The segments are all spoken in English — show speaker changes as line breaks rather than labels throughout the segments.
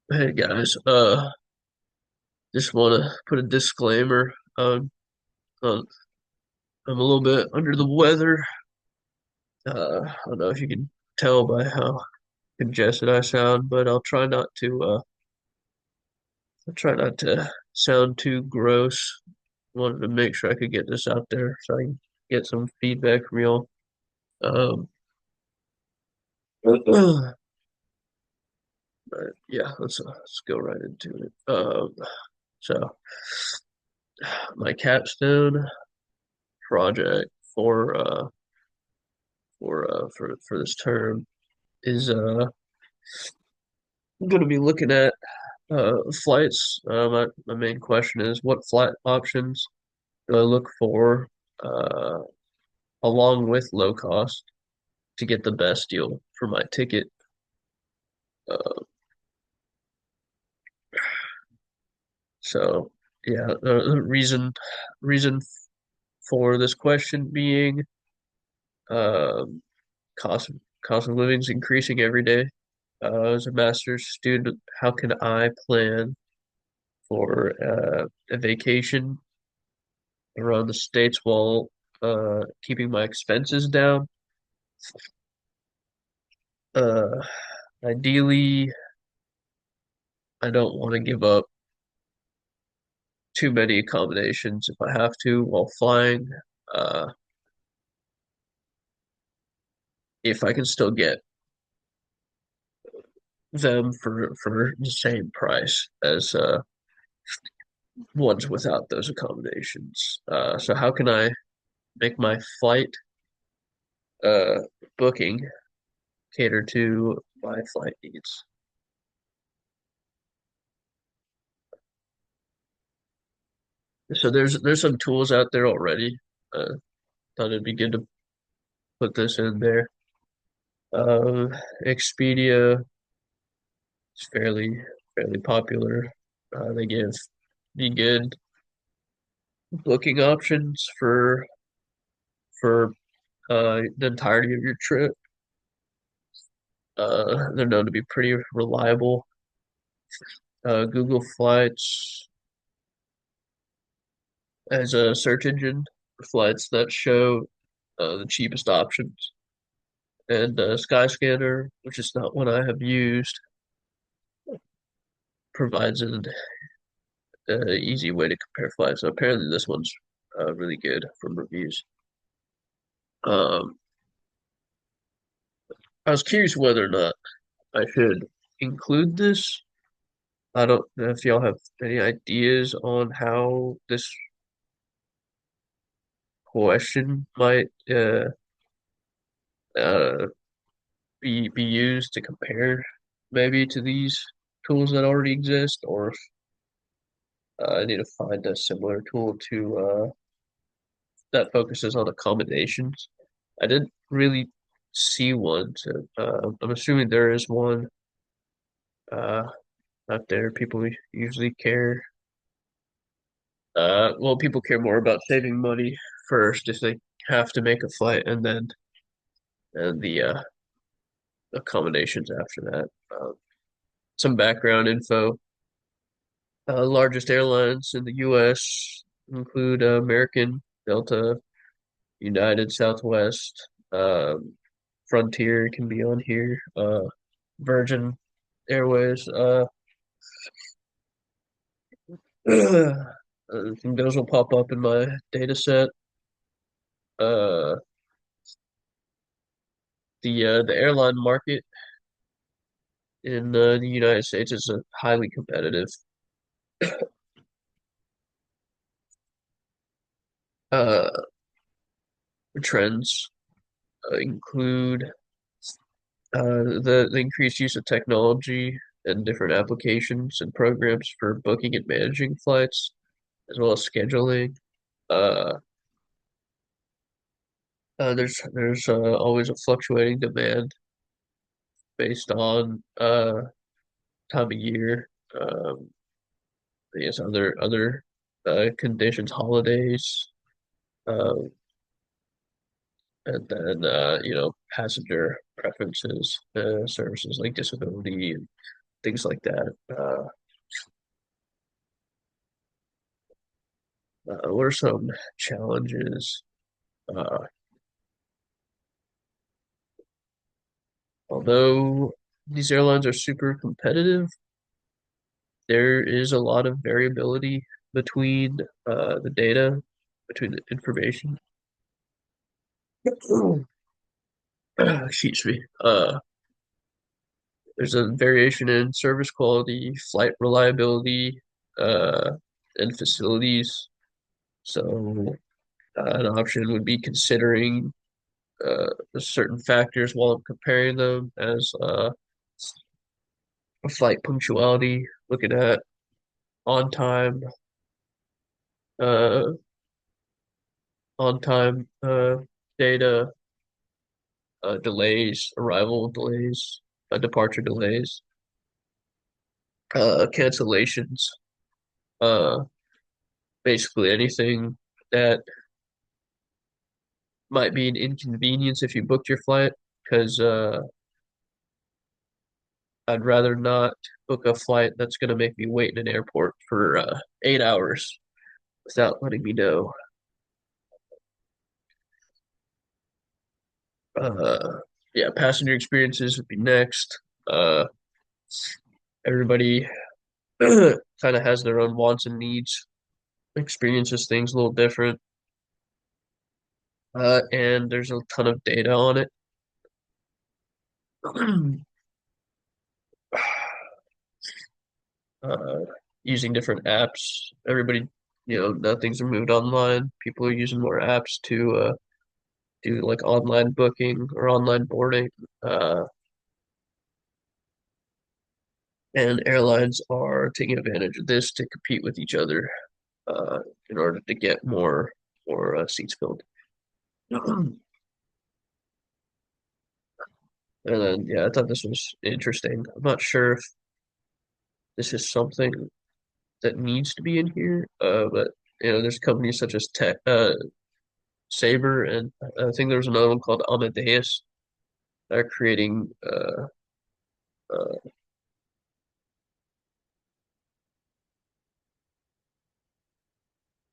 Hey guys, just want to put a disclaimer. Uh, I'm a little bit under the weather. I don't know if you can tell by how congested I sound, but I'll try not to sound too gross. Wanted to make sure I could get this out there so I can get some feedback from y'all. Um, but yeah, let's go right into it. So my capstone project for this term is I'm going to be looking at flights. My main question is what flight options do I look for uh, along with low cost to get the best deal for my ticket? Uh, so yeah, the reason for this question being um, cost cost of living is increasing every day. As a master's student, how can I plan for a vacation around the States while keeping my expenses down? Uh, Ideally, I don't want to give up too many accommodations if I have to while flying. Uh, if I can still get them for the same price as ones without those accommodations. So how can I make my flight uh, booking cater to my flight needs? So there's some tools out there already. Thought it'd be good to put this in there. Um, Expedia is fairly popular. They give the good booking options for the entirety of your trip. They're known to be pretty reliable. Google Flights as a search engine for flights that show the cheapest options, and Skyscanner, which is not one I have used, provides an easy way to compare flights. So apparently, this one's really good from reviews. Um, I was curious whether or not I should include this. I don't know if y'all have any ideas on how this question might uh, be used to compare maybe to these tools that already exist, or if I need to find a similar tool to that focuses on accommodations. I didn't really see one, so I'm assuming there is one uh, out there. People usually care. Well, people care more about saving money first if they have to make a flight, and the accommodations after that. Some background info. Largest airlines in the U.S. include American, Delta, United, Southwest, Frontier can be on here, Virgin Airways. I think those will pop up in my data set. Uh, the airline market in the United States is highly competitive. Uh, Trends include the increased use of technology and different applications and programs for booking and managing flights, as well as scheduling. Uh, there's always a fluctuating demand based on time of year. I guess other conditions, holidays, um, and then passenger preferences, services like disability. things like that. What are some challenges? Uh, Although these airlines are super competitive, there is a lot of variability between the data, between the information. Excuse me. There's a variation in service quality, flight reliability, uh, and facilities. So, an option would be considering certain factors while comparing them as flight punctuality, looking at on time, uh, on time data, delays, arrival delays, departure delays, cancellations, uh, basically anything that might be an inconvenience if you booked your flight, because I'd rather not book a flight that's going to make me wait in an airport for 8 hours without letting me know. Uh, yeah, passenger experiences would be next. Uh, Everybody kind of has their own wants and needs, experiences things a little different, and there's a ton of data on it. uh, Using different apps. Everybody, now things are moved online. People are using more apps to do like online booking or online boarding. Uh, and airlines are taking advantage of this to compete with each other uh, in order to get more seats filled. And then, yeah, I thought this was interesting. I'm not sure if this is something that needs to be in here, but there's companies such as Tech, Sabre, and I think there was another one called Amadeus that are creating uh,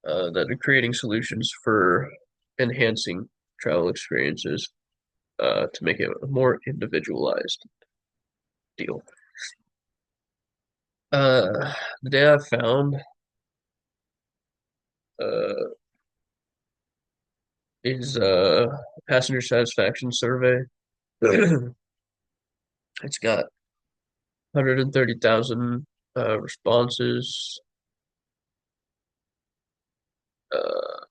that are creating solutions for enhancing travel experiences to make it a more individualized deal. The data I found uh, is passenger satisfaction survey. It's got 130,000 responses, uh,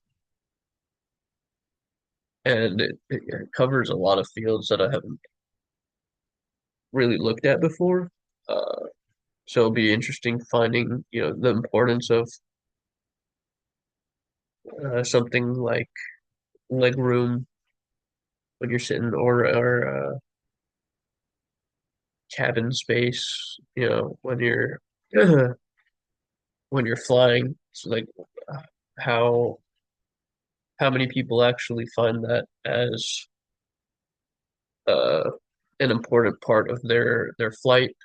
and it covers a lot of fields that I haven't really looked at before. Uh, so it'll be interesting finding, the importance of something like leg room when you're sitting, or cabin space, when you're when you're flying. It's like uh, how how many people actually find that as uh, an important part of their flight,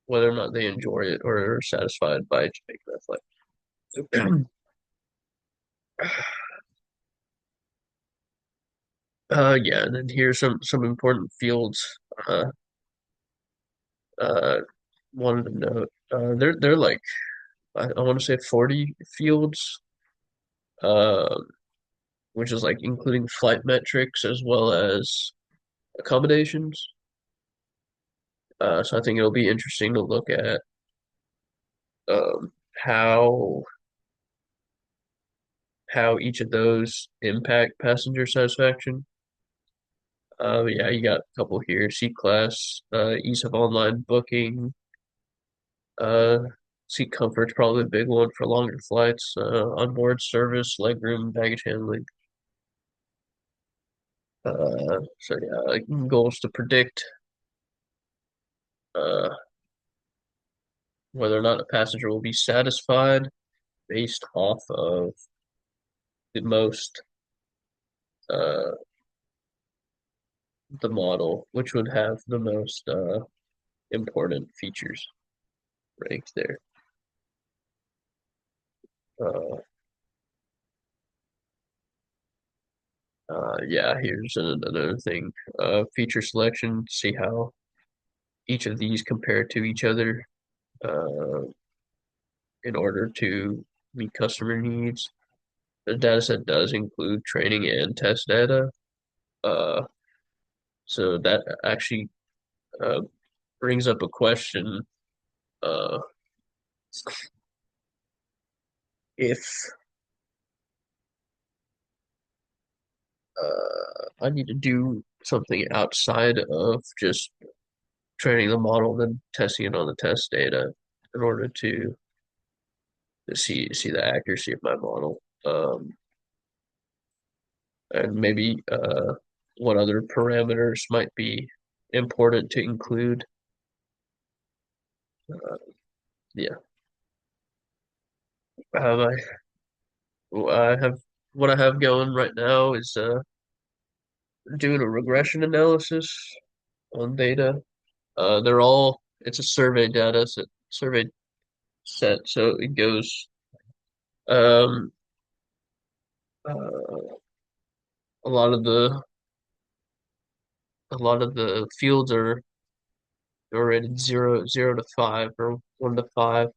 whether or not they enjoy it or are satisfied by making that flight. Yeah, and then here's some important fields. Uh, uh, Wanted to note. They're like I want to say 40 fields, uh, which is like including flight metrics as well as accommodations. So I think it'll be interesting to look at um, how each of those impact passenger satisfaction. Yeah, you got a couple here. C class, ease of online booking, uh, seat comfort's probably a big one for longer flights, onboard service, legroom, baggage handling. So yeah, like goals to predict uh, whether or not a passenger will be satisfied based off of the most uh, the model, which would have the most important features. ranked there. Uh, yeah, here's another thing. Feature selection, see how each of these compare to each other uh, in order to meet customer needs. The dataset does include training and test data. Uh, so that actually uh, brings up a question. Uh, if I need to do something outside of just training the model, then testing it on the test data in order to see the accuracy of my model. And maybe what other parameters might be important to include. Uh, yeah, have I have what I have going right now is doing a regression analysis on data. They're all it's a survey set, so it goes um uh, a lot of the fields are rated zero to five or 1 to 5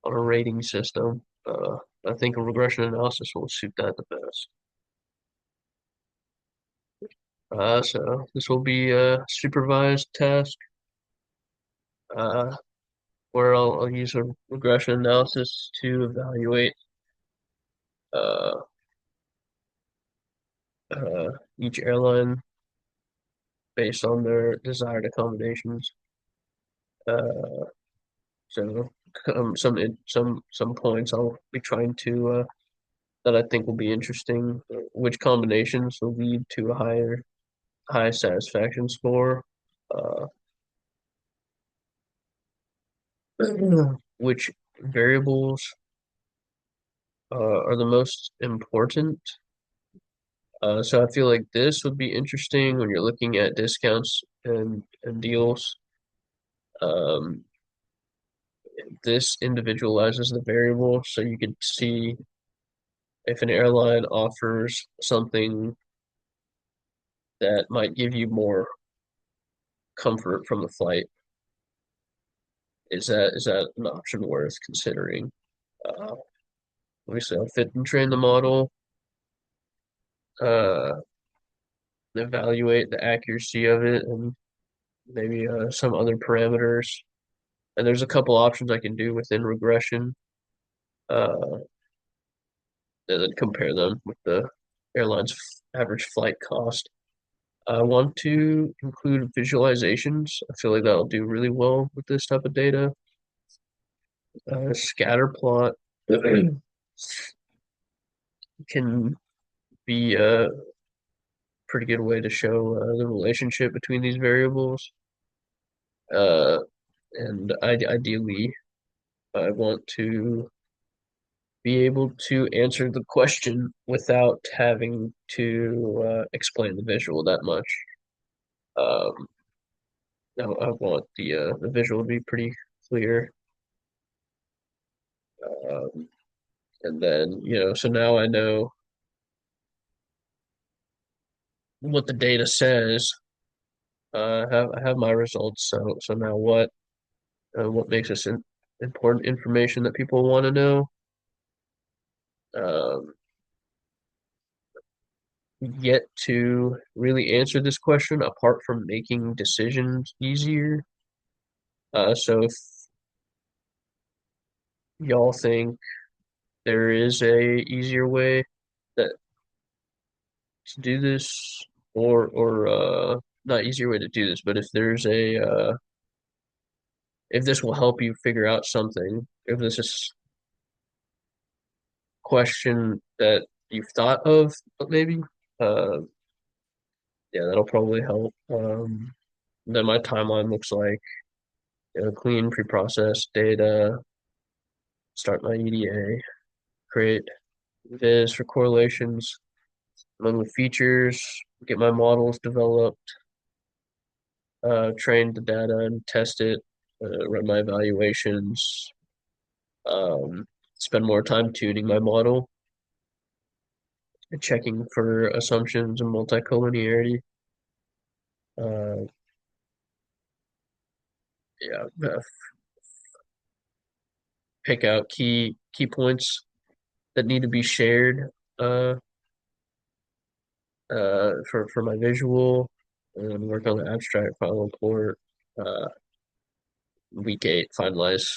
on a rating system. I think a regression analysis will suit that the best. So this will be a supervised task uh, where I'll use a regression analysis to evaluate uh, uh, each airline based on their desired accommodations. Uh, so some points I'll be trying to that I think will be interesting. Which combinations will lead to a high satisfaction score? Uh, which variables are the most important? So I feel like this would be interesting when you're looking at discounts and deals. Um, this individualizes the variable, so you could see if an airline offers something that might give you more comfort from the flight. Is that an option worth considering? Uh, Obviously, I'll fit and train the model, uh, evaluate the accuracy of it, and maybe some other parameters. And there's a couple options I can do within regression, uh, and then compare them with the airline's average flight cost. I want to include visualizations. I feel like that'll do really well with this type of data. Scatter plot can be a pretty good way to show the relationship between these variables. Uh, and ideally, I want to be able to answer the question without having to explain the visual that much. Um, I want the visual to be pretty clear. Um, and then, so now I know what the data says. I have my results. So now what makes this important information that people want to know? Um, Yet to really answer this question apart from making decisions easier. So if y'all think there is a easier way that to do this, or not easier way to do this, but if there's if this will help you figure out something, if this is a question that you've thought of, but maybe, uh, yeah, that'll probably help. Then my timeline looks like clean pre-processed data, start my EDA, create viz for correlations among the features, get my models developed, train the data and test it, run my evaluations, spend more time tuning my model, and checking for assumptions and multicollinearity. Uh, yeah, pick out key points that need to be shared uh, for my visual, and work on the abstract final report. Uh, week 8, finalize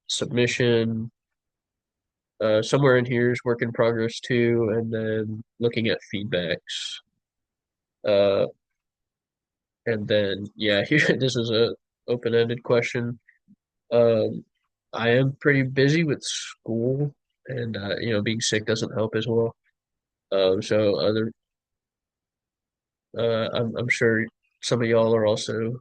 submission. Somewhere in here is work in progress too, and then looking at feedbacks. Uh, and then yeah, here this is a open-ended question. Um, I am pretty busy with school, and being sick doesn't help as well. So I'm sure some of y'all are also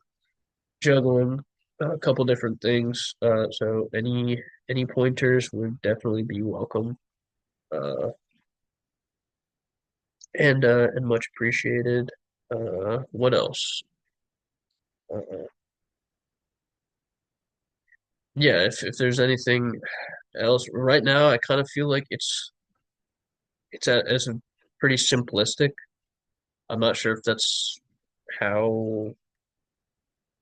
juggling a couple different things. So any pointers would definitely be welcome. Uh, and much appreciated. What else? Uh, yeah, if there's anything else right now, I kind of feel like it's a pretty simplistic. I'm not sure if that's how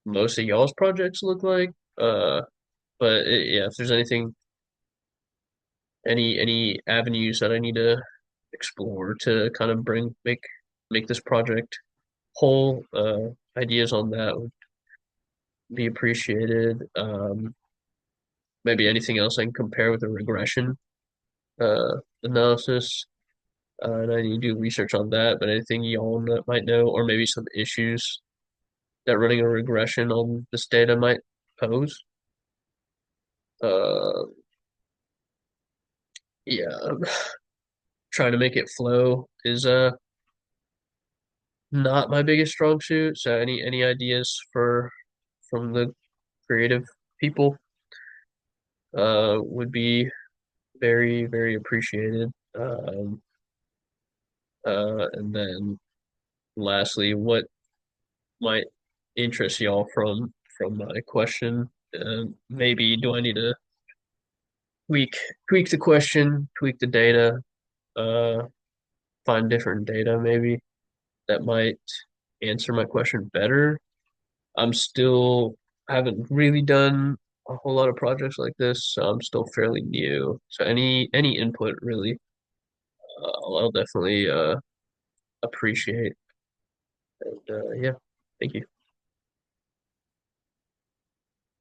most of y'all's projects look like. But yeah, if there's any avenues that I need to explore to kind of make this project whole, ideas on that would be appreciated. Maybe anything else I can compare with a regression analysis. And I need to do research on that, but anything y'all might know, or maybe some issues that running a regression on this data might pose. Uh, yeah, trying to make it flow is not my biggest strong suit. So any ideas from the creative people would be very, very appreciated. And then lastly, what might interest y'all from my question? Maybe do I need to tweak tweak the question, tweak the data, uh, find different data maybe that might answer my question better? I'm still haven't really done a whole lot of projects like this, so I'm still fairly new. So any input really, I'll definitely appreciate. And yeah, thank you.